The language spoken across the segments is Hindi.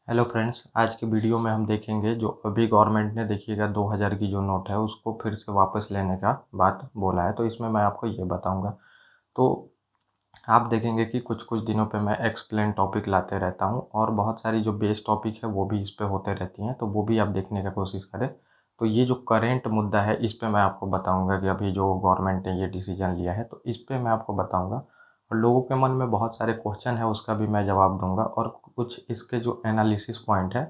हेलो फ्रेंड्स, आज की वीडियो में हम देखेंगे जो अभी गवर्नमेंट ने देखिएगा 2000 की जो नोट है उसको फिर से वापस लेने का बात बोला है। तो इसमें मैं आपको ये बताऊंगा। तो आप देखेंगे कि कुछ कुछ दिनों पे मैं एक्सप्लेन टॉपिक लाते रहता हूँ और बहुत सारी जो बेस टॉपिक है वो भी इस पे होते रहती हैं, तो वो भी आप देखने का कोशिश करें। तो ये जो करेंट मुद्दा है इस पे मैं आपको बताऊंगा कि अभी जो गवर्नमेंट ने ये डिसीजन लिया है तो इस पे मैं आपको बताऊंगा। और लोगों के मन में बहुत सारे क्वेश्चन है उसका भी मैं जवाब दूंगा और कुछ इसके जो एनालिसिस पॉइंट है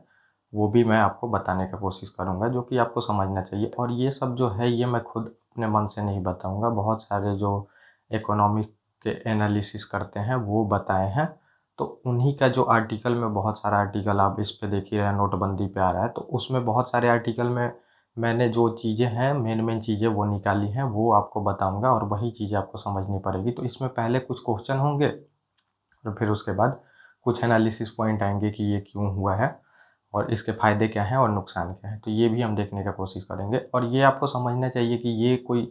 वो भी मैं आपको बताने का कोशिश करूंगा जो कि आपको समझना चाहिए। और ये सब जो है ये मैं खुद अपने मन से नहीं बताऊंगा, बहुत सारे जो इकोनॉमिक के एनालिसिस करते हैं वो बताए हैं। तो उन्हीं का जो आर्टिकल में बहुत सारा आर्टिकल आप इस पे देख ही रहे हैं, नोटबंदी पे आ रहा है तो उसमें बहुत सारे आर्टिकल में मैंने जो चीज़ें हैं मेन चीज़ें वो निकाली हैं वो आपको बताऊंगा और वही चीज़ें आपको समझनी पड़ेगी। तो इसमें पहले कुछ क्वेश्चन होंगे और फिर उसके बाद कुछ एनालिसिस पॉइंट आएंगे कि ये क्यों हुआ है और इसके फ़ायदे क्या हैं और नुकसान क्या है, तो ये भी हम देखने का कोशिश करेंगे। और ये आपको समझना चाहिए कि ये कोई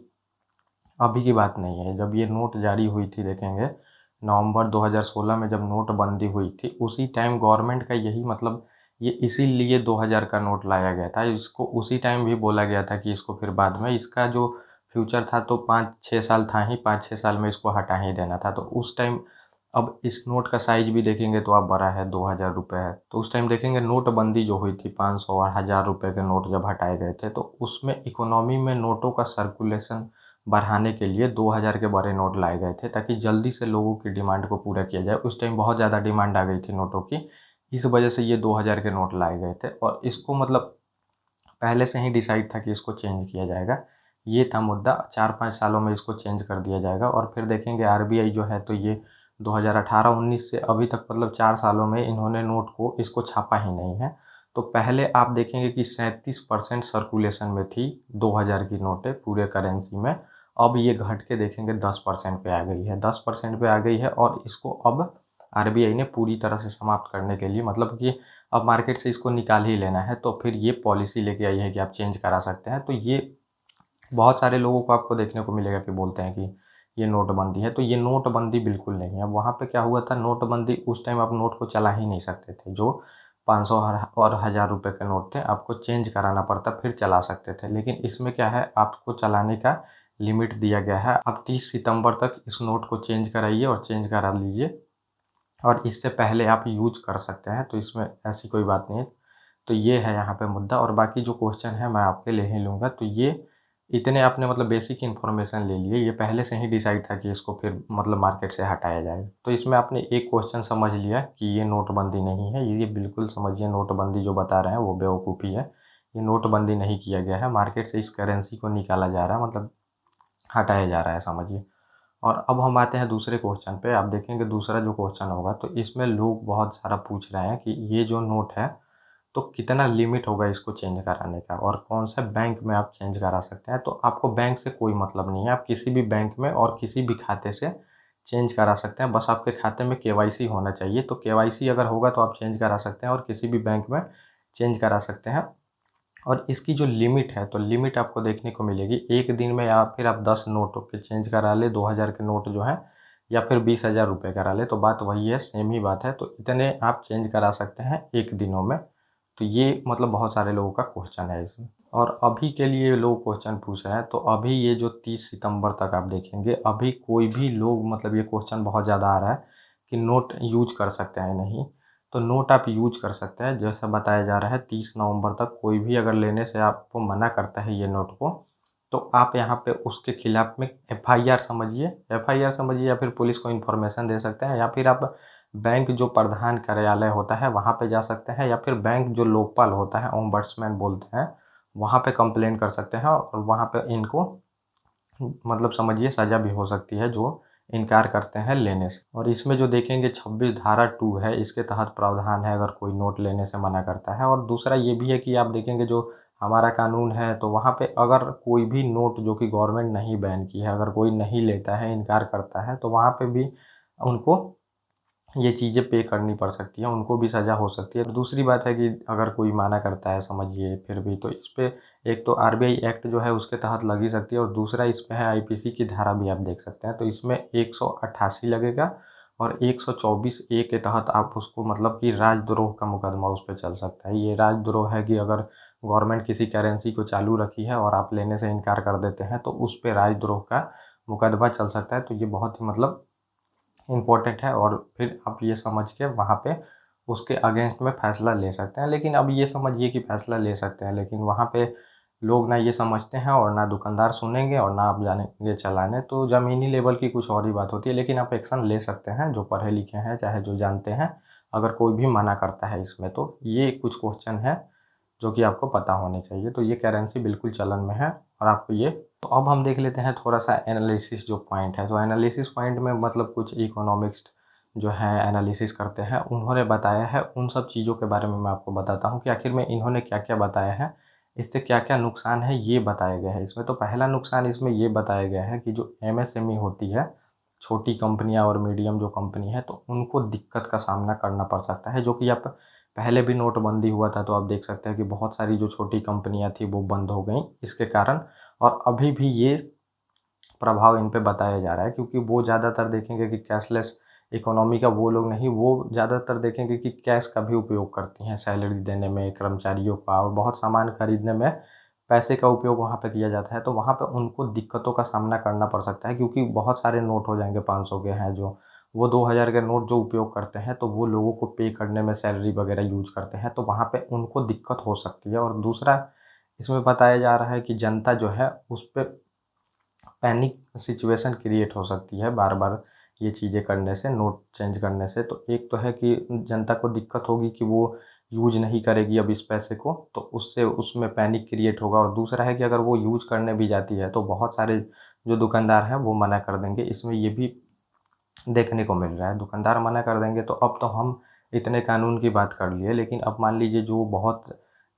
अभी की बात नहीं है। जब ये नोट जारी हुई थी देखेंगे नवंबर 2016 में जब नोटबंदी हुई थी उसी टाइम गवर्नमेंट का यही मतलब ये इसीलिए 2000 का नोट लाया गया था। इसको उसी टाइम भी बोला गया था कि इसको फिर बाद में इसका जो फ्यूचर था तो 5-6 साल था ही, 5-6 साल में इसको हटा ही देना था। तो उस टाइम अब इस नोट का साइज भी देखेंगे तो अब बड़ा है, 2000 रुपये है। तो उस टाइम देखेंगे नोटबंदी जो हुई थी 500 और 1000 रुपये के नोट जब हटाए गए थे तो उसमें इकोनॉमी में नोटों का सर्कुलेशन बढ़ाने के लिए 2000 के बड़े नोट लाए गए थे ताकि जल्दी से लोगों की डिमांड को पूरा किया जाए। उस टाइम बहुत ज़्यादा डिमांड आ गई थी नोटों की, इस वजह से ये 2000 के नोट लाए गए थे और इसको मतलब पहले से ही डिसाइड था कि इसको चेंज किया जाएगा। ये था मुद्दा, 4-5 सालों में इसको चेंज कर दिया जाएगा। और फिर देखेंगे आरबीआई जो है तो ये 2018-19 से अभी तक मतलब 4 सालों में इन्होंने नोट को इसको छापा ही नहीं है। तो पहले आप देखेंगे कि 37% सर्कुलेशन में थी 2000 की नोटें पूरे करेंसी में। अब ये घट के देखेंगे 10% पे आ गई है, 10% पे आ गई है और इसको अब आरबीआई ने पूरी तरह से समाप्त करने के लिए मतलब कि अब मार्केट से इसको निकाल ही लेना है तो फिर ये पॉलिसी लेके आई है कि आप चेंज करा सकते हैं। तो ये बहुत सारे लोगों को आपको देखने को मिलेगा कि बोलते हैं कि ये नोटबंदी है, तो ये नोटबंदी बिल्कुल नहीं है। वहाँ पे क्या हुआ था, नोटबंदी उस टाइम आप नोट को चला ही नहीं सकते थे। जो 500 और 1000 रुपये के नोट थे आपको चेंज कराना पड़ता फिर चला सकते थे। लेकिन इसमें क्या है, आपको चलाने का लिमिट दिया गया है। आप 30 सितंबर तक इस नोट को चेंज कराइए और चेंज करा लीजिए और इससे पहले आप यूज कर सकते हैं, तो इसमें ऐसी कोई बात नहीं है। तो ये है यहाँ पे मुद्दा और बाकी जो क्वेश्चन है मैं आपके ले ही लूँगा। तो ये इतने आपने मतलब बेसिक इन्फॉर्मेशन ले लिए, ये पहले से ही डिसाइड था कि इसको फिर मतलब मार्केट से हटाया जाएगा। तो इसमें आपने एक क्वेश्चन समझ लिया कि ये नोटबंदी नहीं है, ये बिल्कुल समझिए नोटबंदी जो बता रहे हैं वो बेवकूफ़ी है। ये नोटबंदी नहीं किया गया है, मार्केट से इस करेंसी को निकाला जा रहा है, मतलब हटाया जा रहा है, समझिए। और अब हम आते हैं दूसरे क्वेश्चन पे। आप देखेंगे दूसरा जो क्वेश्चन होगा तो इसमें लोग बहुत सारा पूछ रहे हैं कि ये जो नोट है तो कितना लिमिट होगा इसको चेंज कराने का और कौन सा बैंक में आप चेंज करा सकते हैं। तो आपको बैंक से कोई मतलब नहीं है, आप किसी भी बैंक में और किसी भी खाते से चेंज करा सकते हैं। बस आपके खाते में केवाईसी होना चाहिए, तो केवाईसी अगर होगा तो आप चेंज करा सकते हैं और किसी भी बैंक में चेंज करा सकते हैं। और इसकी जो लिमिट है तो लिमिट आपको देखने को मिलेगी एक दिन में, या फिर आप 10 नोटों के चेंज करा ले, 2000 के नोट जो हैं, या फिर 20,000 रुपये करा ले, तो बात वही है, सेम ही बात है। तो इतने आप चेंज करा सकते हैं एक दिनों में। तो ये मतलब बहुत सारे लोगों का क्वेश्चन है इसमें। और अभी के लिए लोग क्वेश्चन पूछ रहे हैं तो अभी ये जो 30 सितंबर तक आप देखेंगे अभी कोई भी लोग मतलब ये क्वेश्चन बहुत ज़्यादा आ रहा है कि नोट यूज कर सकते हैं नहीं। तो नोट आप यूज कर सकते हैं, जैसा बताया जा रहा है 30 नवंबर तक कोई भी अगर लेने से आपको मना करता है ये नोट को तो आप यहाँ पे उसके खिलाफ में एफआईआर समझिए, एफआईआर समझिए, या फिर पुलिस को इन्फॉर्मेशन दे सकते हैं, या फिर आप बैंक जो प्रधान कार्यालय होता है वहाँ पे जा सकते हैं, या फिर बैंक जो लोकपाल होता है, ओम्बड्समैन बोलते हैं, वहाँ पे कंप्लेन कर सकते हैं और वहाँ पे इनको मतलब समझिए सज़ा भी हो सकती है जो इनकार करते हैं लेने से। और इसमें जो देखेंगे 26 धारा 2 है, इसके तहत प्रावधान है अगर कोई नोट लेने से मना करता है। और दूसरा ये भी है कि आप देखेंगे जो हमारा कानून है तो वहाँ पे अगर कोई भी नोट जो कि गवर्नमेंट नहीं बैन की है अगर कोई नहीं लेता है, इनकार करता है, तो वहाँ पे भी उनको ये चीज़ें पे करनी पड़ सकती हैं, उनको भी सज़ा हो सकती है। दूसरी बात है कि अगर कोई मना करता है समझिए फिर भी, तो इस पे एक तो आरबीआई एक्ट जो है उसके तहत लग ही सकती है और दूसरा इसमें है आईपीसी की धारा भी आप देख सकते हैं। तो इसमें 188 लगेगा और 124A के तहत आप उसको मतलब कि राजद्रोह का मुकदमा उस पे चल सकता है। ये राजद्रोह है कि अगर गवर्नमेंट किसी करेंसी को चालू रखी है और आप लेने से इनकार कर देते हैं तो उस पे राजद्रोह का मुकदमा चल सकता है। तो ये बहुत ही मतलब इम्पोर्टेंट है और फिर आप ये समझ के वहाँ पे उसके अगेंस्ट में फ़ैसला ले सकते हैं। लेकिन अब ये समझिए कि फ़ैसला ले सकते हैं, लेकिन वहाँ पे लोग ना ये समझते हैं और ना दुकानदार सुनेंगे और ना आप जानेंगे चलाने। तो ज़मीनी लेवल की कुछ और ही बात होती है, लेकिन आप एक्शन ले सकते हैं जो पढ़े लिखे हैं, चाहे जो जानते हैं। अगर कोई भी मना करता है इसमें, तो ये कुछ क्वेश्चन है जो कि आपको पता होने चाहिए। तो ये करेंसी बिल्कुल चलन में है और आपको ये तो अब हम देख लेते हैं थोड़ा-सा एनालिसिस जो पॉइंट है। तो एनालिसिस पॉइंट में मतलब कुछ इकोनॉमिस्ट जो हैं एनालिसिस करते हैं, उन्होंने बताया है उन सब चीज़ों के बारे में मैं आपको बताता हूँ कि आखिर में इन्होंने क्या-क्या बताया है, इससे क्या-क्या नुकसान है ये बताया गया है इसमें। तो पहला नुकसान इसमें ये बताया गया है कि जो एमएसएमई होती है, छोटी कंपनियाँ और मीडियम जो कंपनी है, तो उनको दिक्कत का सामना करना पड़ सकता है, जो कि आप पहले भी नोटबंदी हुआ था तो आप देख सकते हैं कि बहुत सारी जो छोटी कंपनियाँ थी वो बंद हो गईं इसके कारण। और अभी भी ये प्रभाव इन पे बताया जा रहा है क्योंकि वो ज़्यादातर देखेंगे कि कैशलेस इकोनॉमी का वो लोग नहीं, वो ज़्यादातर देखेंगे कि कैश का भी उपयोग करती हैं सैलरी देने में, कर्मचारियों का और बहुत सामान खरीदने में पैसे का उपयोग वहाँ पे किया जाता है। तो वहाँ पे उनको दिक्कतों का सामना करना पड़ सकता है क्योंकि बहुत सारे नोट हो जाएँगे 500 के हैं जो, वो 2000 के नोट जो उपयोग करते हैं तो वो लोगों को पे करने में सैलरी वगैरह यूज़ करते हैं, तो वहाँ पे उनको दिक्कत हो सकती है। और दूसरा इसमें बताया जा रहा है कि जनता जो है उस पे पैनिक सिचुएशन क्रिएट हो सकती है बार-बार ये चीज़ें करने से, नोट चेंज करने से। तो एक तो है कि जनता को दिक्कत होगी कि वो यूज़ नहीं करेगी अब इस पैसे को, तो उससे उसमें पैनिक क्रिएट होगा। और दूसरा है कि अगर वो यूज़ करने भी जाती है, तो बहुत सारे जो दुकानदार हैं, वो मना कर देंगे। इसमें ये भी देखने को मिल रहा है, दुकानदार मना कर देंगे तो अब तो हम इतने कानून की बात कर लिए, लेकिन अब मान लीजिए जो बहुत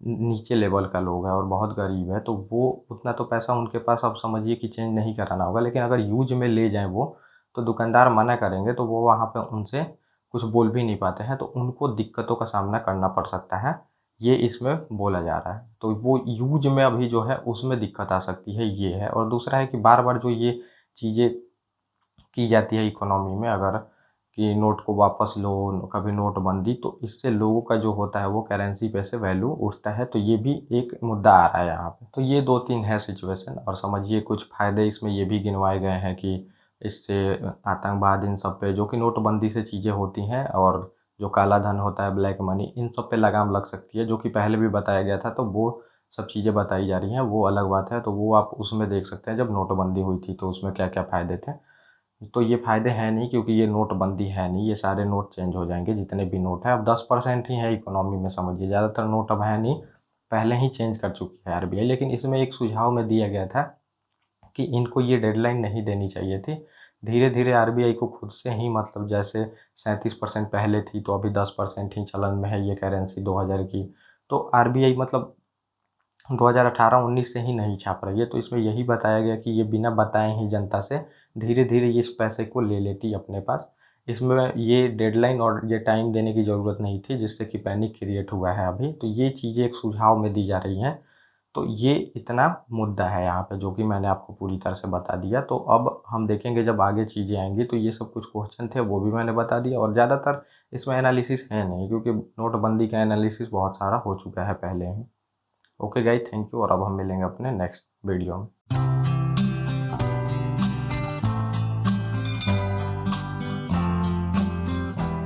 नीचे लेवल का लोग है और बहुत गरीब है, तो वो उतना तो पैसा उनके पास अब समझिए कि चेंज नहीं कराना होगा। लेकिन अगर यूज़ में ले जाएँ वो, तो दुकानदार मना करेंगे, तो वो वहाँ पे उनसे कुछ बोल भी नहीं पाते हैं, तो उनको दिक्कतों का सामना करना पड़ सकता है, ये इसमें बोला जा रहा है। तो वो यूज़ में अभी जो है उसमें दिक्कत आ सकती है, ये है। और दूसरा है कि बार-बार जो ये चीज़ें की जाती है इकोनॉमी में, अगर कि नोट को वापस लो, कभी नोटबंदी, तो इससे लोगों का जो होता है वो करेंसी पे से वैल्यू उठता है, तो ये भी एक मुद्दा आ रहा है यहाँ पे। तो ये 2-3 है सिचुएशन और समझिए कुछ फ़ायदे इसमें ये भी गिनवाए गए हैं कि इससे आतंकवाद इन सब पे जो कि नोटबंदी से चीज़ें होती हैं और जो काला धन होता है, ब्लैक मनी, इन सब पे लगाम लग सकती है, जो कि पहले भी बताया गया था। तो वो सब चीज़ें बताई जा रही हैं, वो अलग बात है, तो वो आप उसमें देख सकते हैं जब नोटबंदी हुई थी तो उसमें क्या-क्या फ़ायदे थे। तो ये फ़ायदे हैं नहीं क्योंकि ये नोटबंदी है नहीं, ये सारे नोट चेंज हो जाएँगे जितने भी नोट हैं। अब 10% ही है इकोनॉमी में समझिए, ज़्यादातर नोट अब है नहीं, पहले ही चेंज कर चुकी है आरबीआई। लेकिन इसमें एक सुझाव में दिया गया था कि इनको ये डेडलाइन नहीं देनी चाहिए थी। धीरे-धीरे आरबीआई को खुद से ही मतलब जैसे 37% पहले थी तो अभी 10% ही चलन में है ये करेंसी 2000 की। तो आरबीआई मतलब 2018-19 से ही नहीं छाप रही है, तो इसमें यही बताया गया कि ये बिना बताए ही जनता से धीरे-धीरे ये इस पैसे को ले लेती अपने पास। इसमें ये डेडलाइन और ये टाइम देने की ज़रूरत नहीं थी जिससे कि पैनिक क्रिएट हुआ है अभी। तो ये चीज़ें एक सुझाव में दी जा रही हैं। तो ये इतना मुद्दा है यहाँ पे जो कि मैंने आपको पूरी तरह से बता दिया। तो अब हम देखेंगे जब आगे चीज़ें आएँगी तो ये सब कुछ क्वेश्चन थे वो भी मैंने बता दिया और ज़्यादातर इसमें एनालिसिस है नहीं क्योंकि नोटबंदी का एनालिसिस बहुत सारा हो चुका है पहले ही। ओके गाइस, थैंक यू और अब हम मिलेंगे अपने नेक्स्ट वीडियो में।